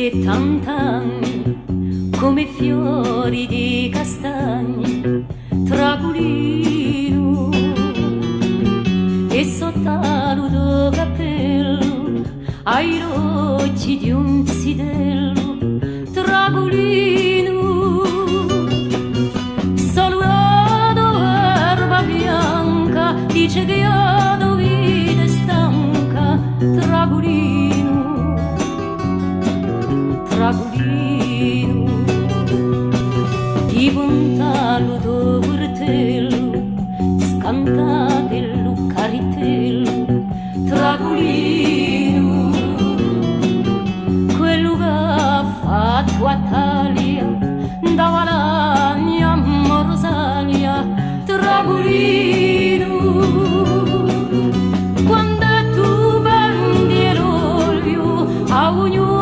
e tant'anni come fiori di castagni tragulino e sottaluto cappello ai rocci di un sidello tragulino saluto erba bianca dice che io vita stanca tragulino di puntallo do portello scantatello caritello tragulino quello che ha fatto a Talia da Valagna a Morsalia tragulino quando tu prendi l'olio a ognuno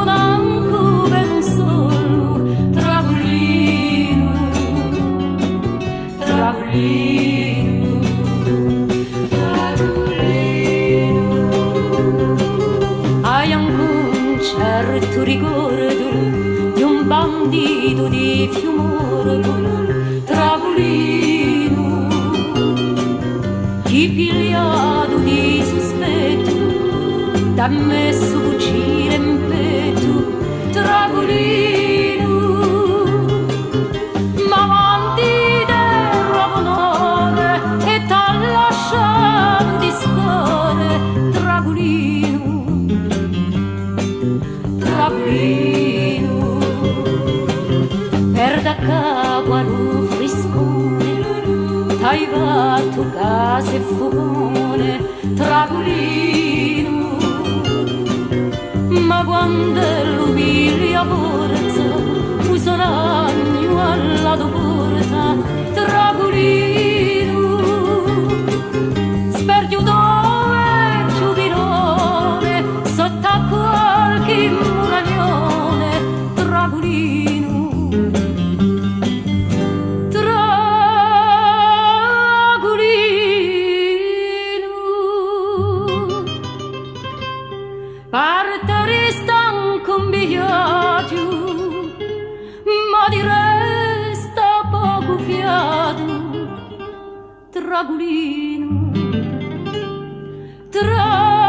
hai anche un certo ricordo di un bandito di Fiumorgo tragulino chi pigliato di sospetto da messo fucile in petto tragulino ma avanti e t'ha lasciato di score tragulino per da capo allo friscone t'hai fatto casa e fogone tragulino ma quando l'umilia forza uso l'agno alla tua porta tragulino Partire stanco imbigliato, ma di resta poco fiato, tragulino, tragulino.